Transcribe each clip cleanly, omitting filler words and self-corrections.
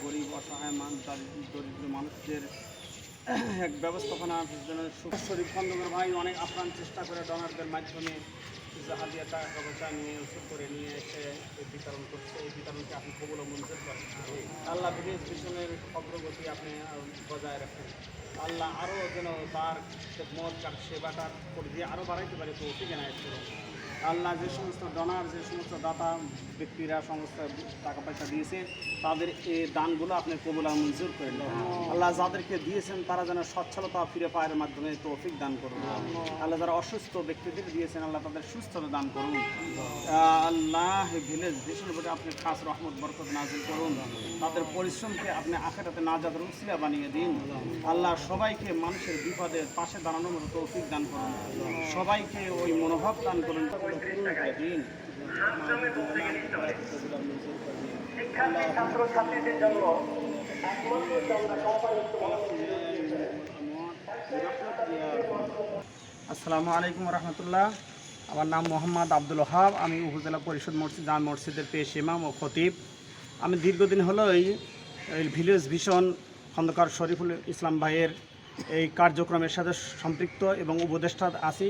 গরিব অসহায় দরিদ্র মানুষদের এক ব্যবস্থাপনার জন্য শরীফ খন্দকার ভাই অনেক আপ্রাণ চেষ্টা করে ডোনারদের মাধ্যমে জাহাজিয়া টাকা পয়সা নিয়ে উৎসব করে নিয়ে এসে বিতরণ করছে। এই বিতরণকে আপনি কবুল ও মঞ্জুর করেন। আল্লাহ বিদেশ মিশনের অগ্রগতি আপনি বজায় রাখেন। আল্লাহ আরও যেন তার মত তার সেবাটার পরিধি আরও বাড়াইতে পারে তো ঠিক না। আল্লাহ যে সমস্ত ডোনার যে সমস্ত দাতা ব্যক্তিরা সমস্ত টাকা পয়সা দিয়েছে তাদের এই দানগুলো আপনি কবুল আর মঞ্জুর করেন। আল্লাহ যাদেরকে দিয়েছেন তারা যেন সচ্ছলতা ফিরে পাওয়ার মাধ্যমে তৌফিক দান করুন। আল্লাহ যারা অসুস্থ ব্যক্তিদের দিয়েছেন আল্লাহ তাদের সুস্থতা দান করুন। আল্লাহ ভিলেজ ভিশনের প্রতি আপনি খাস রহমত বরকত নাজিল করুন। তাদের পরিশ্রমকে আপনি আখিরাতে নাজাতের উসিলা বানিয়ে দিন। আল্লাহ সবাইকে মানুষের বিপদের পাশে দাঁড়ানোর মতো তৌফিক দান করুন। সবাইকে ওই মনোভাব দান করুন। আসসালামু আলাইকুম রহমতুল্লাহ। আমার নাম মোহাম্মদ আব্দুল ওহাব। আমি উপজেলা পরিষদ মসজিদ জামে মসজিদের পেশ ইমাম ও খতিব। আমি দীর্ঘদিন হলো এই ভিলেজ ভিশন খন্দকার শরীফুল ইসলাম ভাইয়ের এই কার্যক্রমের সাথে সম্পৃক্ত এবং উপদেষ্টা আছি।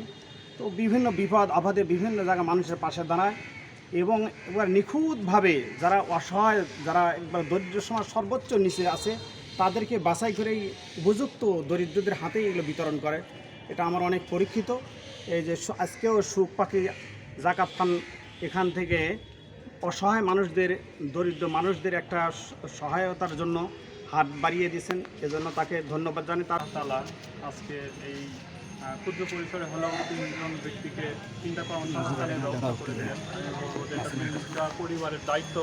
তো বিভিন্ন বিপদ আপদে বিভিন্ন জায়গায় মানুষের পাশে দাঁড়ায় এবং একবার নিখুঁতভাবে যারা অসহায়, যারা একবার দরিদ্র সমাজ সর্বোচ্চ নিচে আছে তাদেরকে বাছাই করেই উপযুক্ত দরিদ্রদের হাতেই এগুলো বিতরণ করে। এটা আমার অনেক পরীক্ষিত। এই যে আজকেও সুখ পাখি জাকাত ফান্ড এখান থেকে অসহায় মানুষদের, দরিদ্র মানুষদের একটা সহায়তার জন্য হাত বাড়িয়ে দিয়েছেন, এজন্য তাকে ধন্যবাদ জানাই। তার তালা আজকে এই ক্ষুদ্র পরিসরে হলেও 3 জন ব্যক্তিকে চিন্তা কর্মসংস্থানের ব্যবস্থা করে দিলেন। পরিবারের দায়িত্ব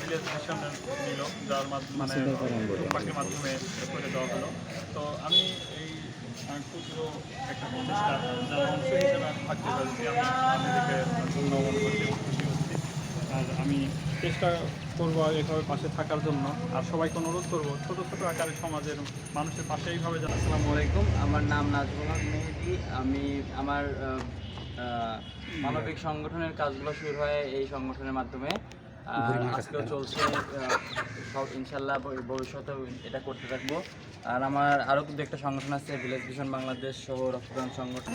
ভিলেজ মিশনের নিল, যার মাধ্যমে পাখির মাধ্যমে করে দেওয়া হলো। তো আমি এই ক্ষুদ্র একটা প্রচেষ্টা যার অংশ হিসেবে আমি থাকতে পারছি, আমি নিজেকে ধন্যবাদ করছি, খুশি হচ্ছি। আর আমি চেষ্টা করবো এভাবে পাশে থাকার জন্য। আর সবাইকে অনুরোধ করবো ছোটো ছোটো আকারে সমাজের মানুষের পাশে এইভাবে যেন। আসসালামু আলাইকুম, আমার নাম নাজমুল হক মেহেদি। আমি আমার মানবিক সংগঠনের কাজগুলো শুরু হয় এই সংগঠনের মাধ্যমে। আজকেও চলছে, সব ইনশাল্লাহ ভবিষ্যতেও এটা করতে থাকবো। আর আমার আরও কিন্তু একটা সংগঠন আছে, ভিলেজ ভিশন বাংলাদেশ সহ রক্তদান সংগঠন।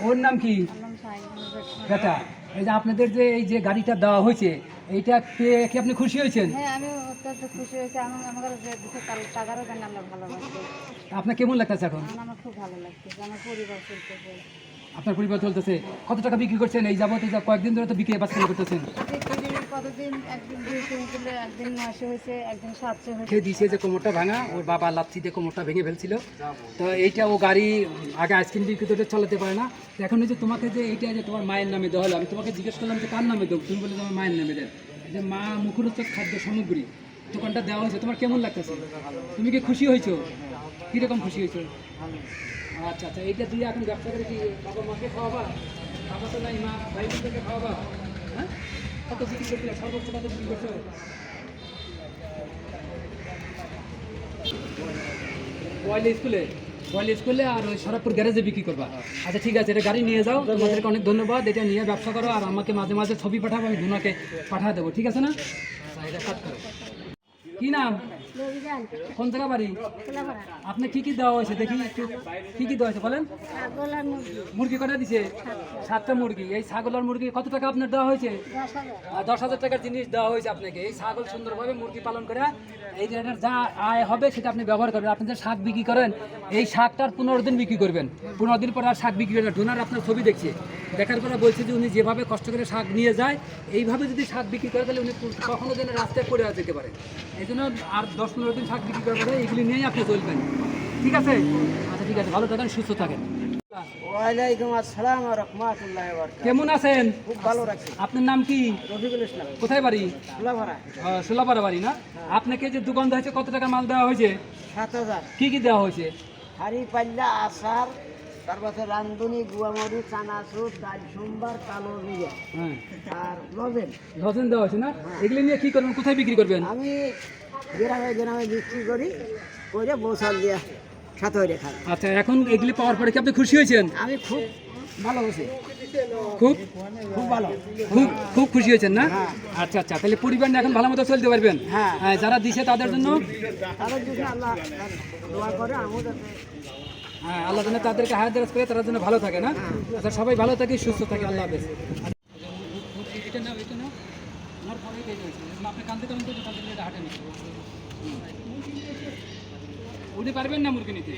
ওর নাম কি? বেটা, এই যে আপনাদের যে এই যে গাড়িটা দেওয়া হয়েছে, এইটা পেয়ে কি আপনি খুশি হয়েছেন? হ্যাঁ, আমি অত্যন্ত খুশি হয়েছি। আমার যে টাকারও জন্য আমরা ভালোবাসি। আপনার কেমন লাগতেছে এখন? আমার খুব ভালো লাগতেছে, আমার পরিবার চলতেছে। আপনার পরিবার চলতেছে? কত টাকা বিক্রি করছেন এই যাবত? এই কয়েকদিন ধরে তো বিক্রি বাচ্চা করতেছেন। কতদিন, একদিন 200 কিলো, একদিন 900 হয়েছে, একদিন 700 হয়েছে। খেয়ে দিয়েছে যে কোমরটা ভাঙা, ওর বাবা লাচ্ছি দিয়ে কোমরটা ভেঙে ফেলছিল। তো এইটা ও গাড়ি আগে আইসক্রিম বিক্রি করে চালাতে পারে না। এখন এই যে তোমাকে যে এইটা যে তোমার মায়ের নামে দেওয়া হলো, আমি তোমাকে জিজ্ঞেস করলাম যে কার নামে দেবো, তুমি বলে তোমার মায়ের নামে দেন। যে মা মুখরোচক খাদ্য সামগ্রী দোকানটা দেওয়া হয়েছে, তোমার কেমন লাগতেছে? তুমি কি খুশি হয়েছো? কীরকম খুশি হয়েছো? আচ্ছা আচ্ছা, এইটা দিয়ে এখন ব্যবসা করে কি বাবা মাকে খাওয়াবা? বাবা তো নাই, মা ভাই বোনদেরকে খাওয়াবা? হ্যাঁ, কত বিক্রি করছিলে? সর্বোচ্চ কত বিক্রি করছো? বয়েল স্কুলে আর ওই সরাবপুর গ্যারেজে বিক্রি করবা? আচ্ছা ঠিক আছে, এটা গাড়ি নিয়ে যাও। তোমাদেরকে অনেক ধন্যবাদ। এটা নিয়ে ব্যবসা করো আর আমাকে মাঝে মাঝে ছবি পাঠাবো, আমি ধুনাকে পাঠা দেবো, ঠিক আছে না? আচ্ছা, এটা কাট করো। কি নাম? কোন জায়গা বাড়ি? আপনি কি কি দেওয়া হয়েছে দেখি একটু, কি কি দেওয়া হয়েছে বলেন? মুরগি কটা দিছে? 7টা মুরগি। এই ছাগল আর মুরগি কত টাকা আপনার দেওয়া হয়েছে? 10,000 টাকার জিনিস দেওয়া হয়েছে আপনাকে। এই ছাগল সুন্দরভাবে মুরগি পালন করে এই যে যা আয় হবে সেটা আপনি ব্যবহার করবেন। আপনি যে শাক বিক্রি করেন, এই শাকটার 15 দিন বিক্রি করবেন। 15 দিন পর আর শাক বিক্রি করবেন। ডোনার আপনার ছবি দেখছে, দেখার পরে বলছে যে উনি যেভাবে কষ্ট করে শাক নিয়ে যায়, এইভাবে যদি শাক বিক্রি করে তাহলে উনি কখনো যেন রাস্তায় পড়ে যেতে পারে। এই জন্য আর 10-15 দিন শাক বিক্রি করার পরে এগুলি নিয়েই আপনি চলবেন, ঠিক আছে? আচ্ছা ঠিক আছে, ভালো থাকেন, সুস্থ থাকেন। ওয়ালাইকুম আসসালাম ওয়া রাহমাতুল্লাহি ওয়া বারাকাতুহু। কেমন আছেন? খুব ভালো রাখছি। আপনার নাম কি? রফিকুল ইসলাম। কোথায় বাড়ি? সুলাভাড়া। সুলাপাড়া বাড়ি না? আপনাকে যে দোকান দেওয়া হয়েছে কত টাকা মাল দেওয়া হয়েছে? 7,000। কি কি দেওয়া হয়েছে? হাড়ি পাল্লা, আচার, তারপরে রান্ধুনি, গুয়ামরি, চানাচুর, ডাল সোমবার, কালো জিরা, হ্যাঁ, আর লজেন। লজেন দেওয়া হয়েছে না? এগুলি নিয়ে কি করবেন, কোথায় বিক্রি করবেন? আমি গ্রামে গ্রামে বিক্রি করি, করে বৌসাল দিয়া সাথে খাই। আচ্ছা, এখন এগুলি পাওয়ার পরে কি আপনি খুশি হয়েছেন? আমি খুব ভালো হয়েছি, খুব খুব ভালো। খুব খুব খুশি হয়েছেন না? আচ্ছা আচ্ছা, তাহলে পরিবার নিয়ে এখন ভালো মতো চলতে পারবেন। হ্যাঁ। হ্যাঁ, যারা দিছে তাদের জন্য তাদের যদি আল্লাহ দোয়া করে আমার হ্যাঁ, আল্লাহ যেন তাদেরকে হায়াত দারাজ করে, তারা যেন ভালো থাকে না। আচ্ছা, সবাই ভালো থাকে, সুস্থ থাকে, আল্লাহ হাফেজ। এটা নাও, এটা নাও। আমার পরেই পেয়ে গেছে। আপনি কান্দতে কান্দতে তো কান্দতে এটা হাঁটে নিচ্ছে। উনি পারবেন না মুরগি নিতে।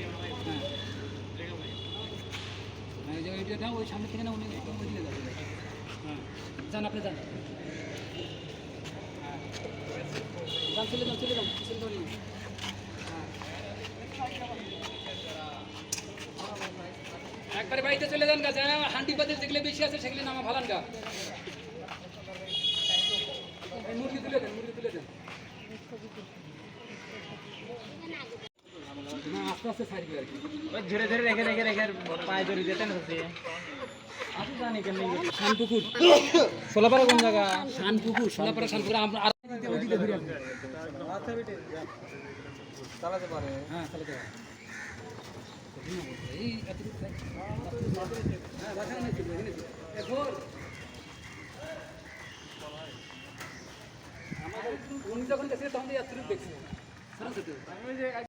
হ্যাঁ, এই যে এটা নাও, ওই সামনে থেকে না, উনি একদম ওই দিকে যাবে। হ্যাঁ, যান আপনি যান। যান, চলে যান, চলে যান, চলে যান। একবারে বাড়িতে চলে যান গা, হান্ডি পাতিল যেগুলো বেশি আছে সেগুলো নামা ভালান গা। মুরগি তুলে দেন, মুরগি তুলে দেন। না, আস্তে আস্তে ছাড়বে আর কি। ধরে ধরে রেখে রেখে রেখে পায়ে ধরে যেতে না আপনি জানি কেমনি শানপুকুর, সোলাপাড়া কোন জায়গা? শানপুকুর, সোনাপাড়া শানপুকুর। আর ওইদিকে ঘুরে আসবেন। চালাতে পারে। হ্যাঁ, চালাতে পারে। এই এতটুকু থাক। হ্যাঁ, বাসায় এনেছি, এনেছি। এখন আমাদের উনি যখন গেছে তখন এতটুকু দেখছিলেন।